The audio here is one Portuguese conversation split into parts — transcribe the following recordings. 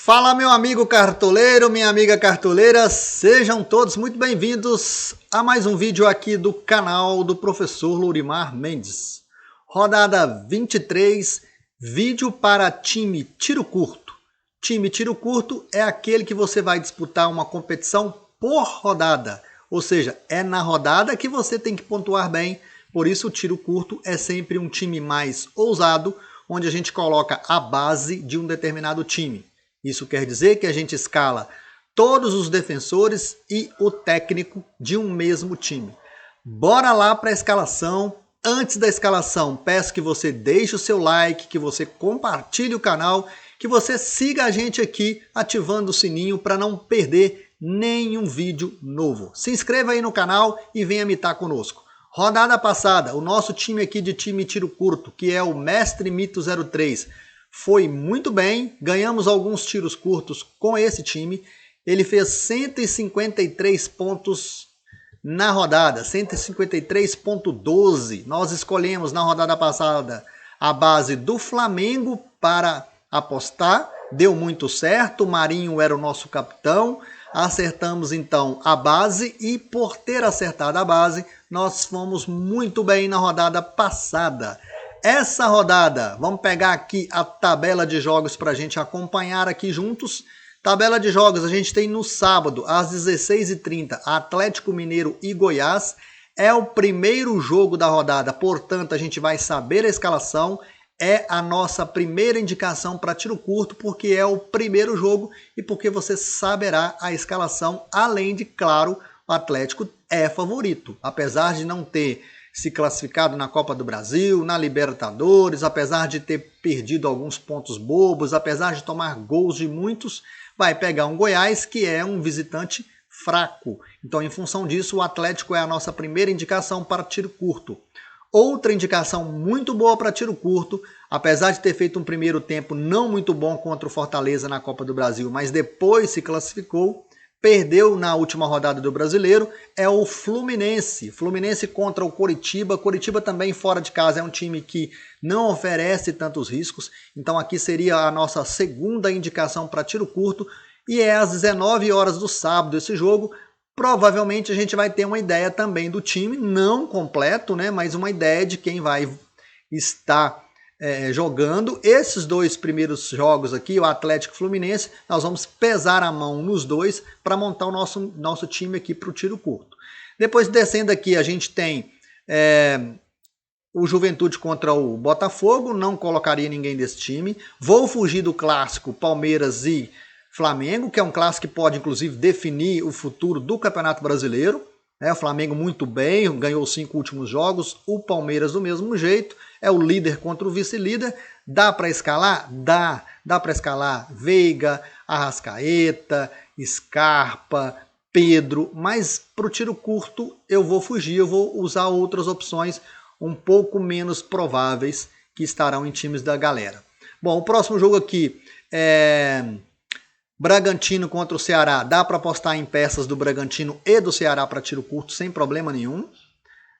Fala, meu amigo cartoleiro, minha amiga cartoleira, sejam todos muito bem-vindos a mais um vídeo aqui do canal do professor Lourimar Mendes. Rodada 23, vídeo para time tiro curto. Time tiro curto é aquele que você vai disputar uma competição por rodada, ou seja, é na rodada que você tem que pontuar bem, por isso o tiro curto é sempre um time mais ousado, onde a gente coloca a base de um determinado time. Isso quer dizer que a gente escala todos os defensores e o técnico de um mesmo time. Bora lá para a escalação. Antes da escalação, peço que você deixe o seu like, que você compartilhe o canal, que você siga a gente aqui ativando o sininho para não perder nenhum vídeo novo. Se inscreva aí no canal e venha mitar conosco. Rodada passada, o nosso time aqui de time tiro curto, que é o Mestre Mito 03, foi muito bem, ganhamos alguns tiros curtos com esse time. Ele fez 153 pontos na rodada, 153,12. Nós escolhemos na rodada passada a base do Flamengo para apostar. Deu muito certo, o Marinho era o nosso capitão. Acertamos então a base e por ter acertado a base, nós fomos muito bem na rodada passada. Essa rodada, vamos pegar aqui a tabela de jogos para a gente acompanhar aqui juntos. Tabela de jogos, a gente tem no sábado, às 16h30, Atlético Mineiro e Goiás. É o primeiro jogo da rodada, portanto, a gente vai saber a escalação. É a nossa primeira indicação para tiro curto, porque é o primeiro jogo e porque você saberá a escalação, além de, claro, o Atlético é favorito, apesar de não ter se classificado na Copa do Brasil, na Libertadores, apesar de ter perdido alguns pontos bobos, apesar de tomar gols de muitos, vai pegar um Goiás que é um visitante fraco. Então, em função disso, o Atlético é a nossa primeira indicação para tiro curto. Outra indicação muito boa para tiro curto, apesar de ter feito um primeiro tempo não muito bom contra o Fortaleza na Copa do Brasil, mas depois se classificou, perdeu na última rodada do Brasileiro, é o Fluminense. Fluminense contra o Coritiba. Coritiba também fora de casa é um time que não oferece tantos riscos. Então aqui seria a nossa segunda indicação para tiro curto. E é às 19 horas do sábado esse jogo. Provavelmente a gente vai ter uma ideia também do time, não completo, né? Mas uma ideia de quem vai estar jogando. Esses dois primeiros jogos aqui, o Atlético e o Fluminense, nós vamos pesar a mão nos dois para montar o nosso time aqui para o tiro curto. Depois, descendo aqui, a gente tem o Juventude contra o Botafogo, não colocaria ninguém desse time. Vou fugir do clássico Palmeiras e Flamengo, que é um clássico que pode, inclusive, definir o futuro do Campeonato Brasileiro. O Flamengo muito bem, ganhou os 5 últimos jogos, o Palmeiras do mesmo jeito, é o líder contra o vice-líder. Dá para escalar? Dá para escalar Veiga, Arrascaeta, Scarpa, Pedro, mas para o tiro curto eu vou fugir, eu vou usar outras opções um pouco menos prováveis que estarão em times da galera. Bom, o próximo jogo aqui é Bragantino contra o Ceará. Dá para apostar em peças do Bragantino e do Ceará para tiro curto sem problema nenhum.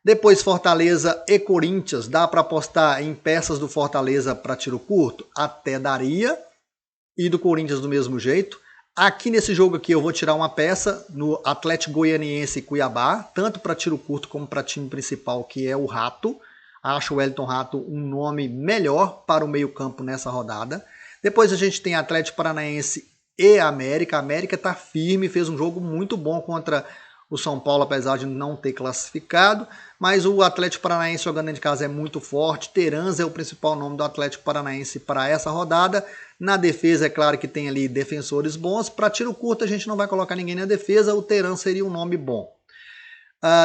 Depois Fortaleza e Corinthians. Dá para apostar em peças do Fortaleza para tiro curto? Até daria. E do Corinthians do mesmo jeito. Aqui nesse jogo aqui eu vou tirar uma peça no Atlético Goianiense e Cuiabá. Tanto para tiro curto como para time principal, que é o Rato. Acho o Wellington Rato um nome melhor para o meio campo nessa rodada. Depois a gente tem Atlético Paranaense e América. A América está firme, fez um jogo muito bom contra o São Paulo, apesar de não ter classificado, mas o Atlético Paranaense jogando dentro de casa é muito forte. Terans é o principal nome do Atlético Paranaense para essa rodada. Na defesa, é claro que tem ali defensores bons. Para tiro curto, a gente não vai colocar ninguém na defesa, o Terans seria um nome bom.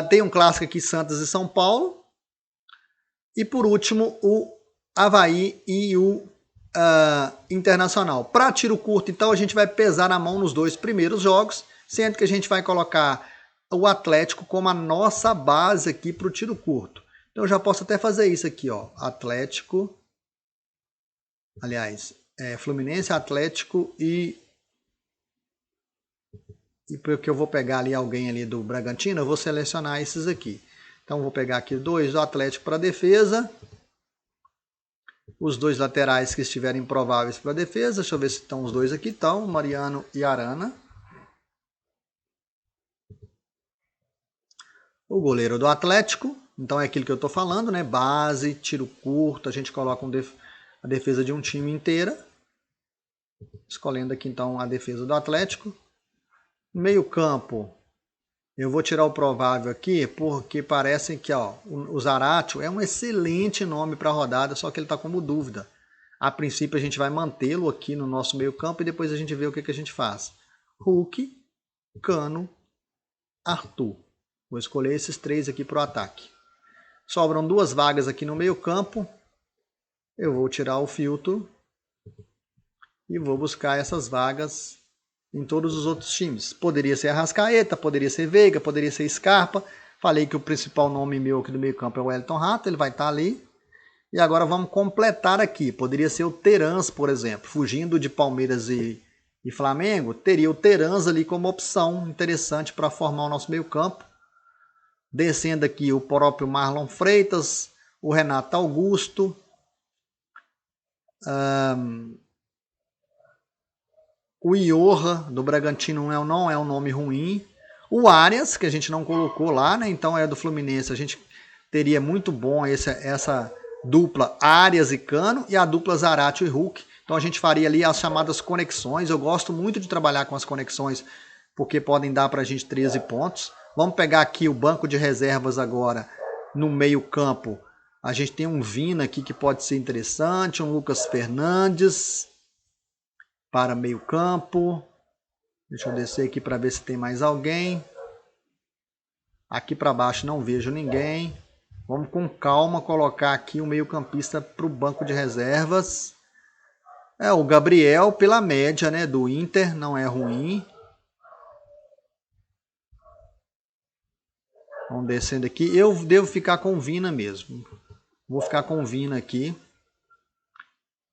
Tem um clássico aqui, Santos e São Paulo. E por último, o Avaí e o Internacional. Para tiro curto, então, a gente vai pesar na mão nos dois primeiros jogos, sendo que a gente vai colocar o Atlético como a nossa base aqui para o tiro curto. Então, eu já posso até fazer isso aqui, ó. Atlético, aliás, Fluminense, Atlético e porque eu vou pegar ali alguém ali do Bragantino, eu vou selecionar esses aqui. Então, vou pegar aqui dois do Atlético para defesa. Os dois laterais que estiverem improváveis para a defesa. Deixa eu ver se estão os dois aqui. Estão, Mariano e Arana. O goleiro do Atlético. Então é aquilo que eu estou falando, né? Base, tiro curto. A gente coloca a defesa de um time inteira. Escolhendo aqui então a defesa do Atlético. Meio campo. Eu vou tirar o provável aqui, porque parece que ó, o Zaratio é um excelente nome para a rodada, só que ele está como dúvida. A princípio a gente vai mantê-lo aqui no nosso meio campo e depois a gente vê o que a gente faz. Hulk, Cano, Arthur. Vou escolher esses três aqui para o ataque. Sobram duas vagas aqui no meio campo. Eu vou tirar o filtro e vou buscar essas vagas em todos os outros times. Poderia ser Arrascaeta, poderia ser Veiga, poderia ser Scarpa. Falei que o principal nome meu aqui do meio campo é o Wellington Rato, ele vai estar ali. E agora vamos completar aqui. Poderia ser o Terans, por exemplo. Fugindo de Palmeiras e Flamengo, teria o Terans ali como opção interessante para formar o nosso meio campo. Descendo aqui o próprio Marlon Freitas, o Renato Augusto, o Iorra do Bragantino não é um nome ruim. O Arias, que a gente não colocou lá, né? Então é do Fluminense. A gente teria muito bom essa dupla Arias e Cano e a dupla Zaratio e Hulk. Então a gente faria ali as chamadas conexões. Eu gosto muito de trabalhar com as conexões porque podem dar para a gente 13 pontos. Vamos pegar aqui o banco de reservas agora no meio campo. A gente tem um Vina aqui que pode ser interessante, um Lucas Fernandes para meio campo. Deixa eu descer aqui para ver se tem mais alguém. Aqui para baixo não vejo ninguém. Vamos com calma colocar aqui o meio campista para o banco de reservas. O Gabriel pela média, né, do Inter, não é ruim. Vamos descendo aqui. Eu devo ficar com o Vina mesmo. Vou ficar com o Vina aqui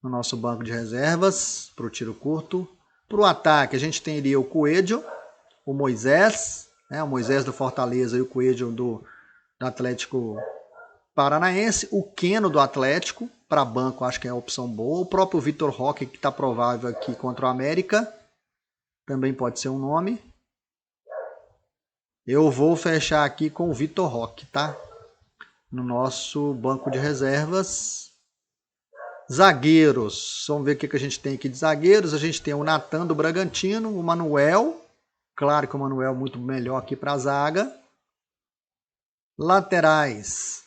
no nosso banco de reservas para o tiro curto. Para o ataque, a gente teria o Coelho, o Moisés, né, o Moisés do Fortaleza e o Coelho do Atlético Paranaense. O Keno do Atlético, para banco acho que é a opção boa. O próprio Vitor Roque, que está provável aqui contra o América, também pode ser um nome. Eu vou fechar aqui com o Vitor Roque, tá? No nosso banco de reservas. Zagueiros. Vamos ver o que a gente tem aqui de zagueiros. A gente tem o Natan do Bragantino, o Manuel. Claro que o Manuel é muito melhor aqui para a zaga. Laterais.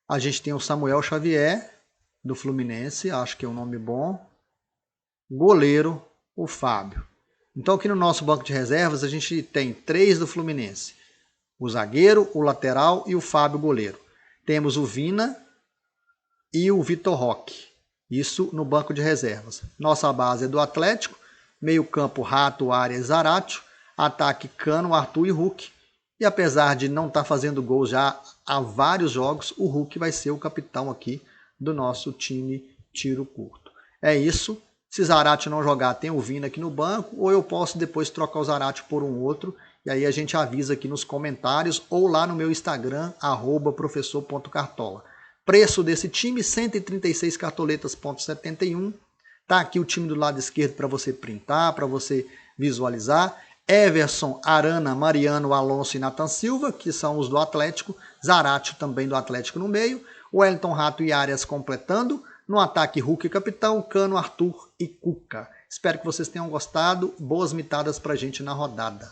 A gente tem o Samuel Xavier, do Fluminense. Acho que é um nome bom. Goleiro, o Fábio. Então aqui no nosso banco de reservas a gente tem 3 do Fluminense. O zagueiro, o lateral e o Fábio goleiro. Temos o Vina e o Vitor Roque. Isso no banco de reservas. Nossa base é do Atlético. Meio campo, Rato, Arias, Zaratio. Ataque, Cano, Arthur e Hulk. E apesar de não estar fazendo gol já há vários jogos, o Hulk vai ser o capitão aqui do nosso time tiro curto. É isso. Se Zaratio não jogar, tem o Vina aqui no banco, ou eu posso depois trocar o Zaratio por um outro, e aí a gente avisa aqui nos comentários, ou lá no meu Instagram, @professor.cartola. Preço desse time, 136 cartoletas,71. Tá aqui o time do lado esquerdo para você printar, para você visualizar. Everson, Arana, Mariano, Alonso e Nathan Silva, que são os do Atlético. Zaratio também do Atlético no meio. Wellington Rato e Arias completando. No ataque, Hulk e Capitão, Cano, Arthur e Cuca. Espero que vocês tenham gostado. Boas mitadas pra gente na rodada.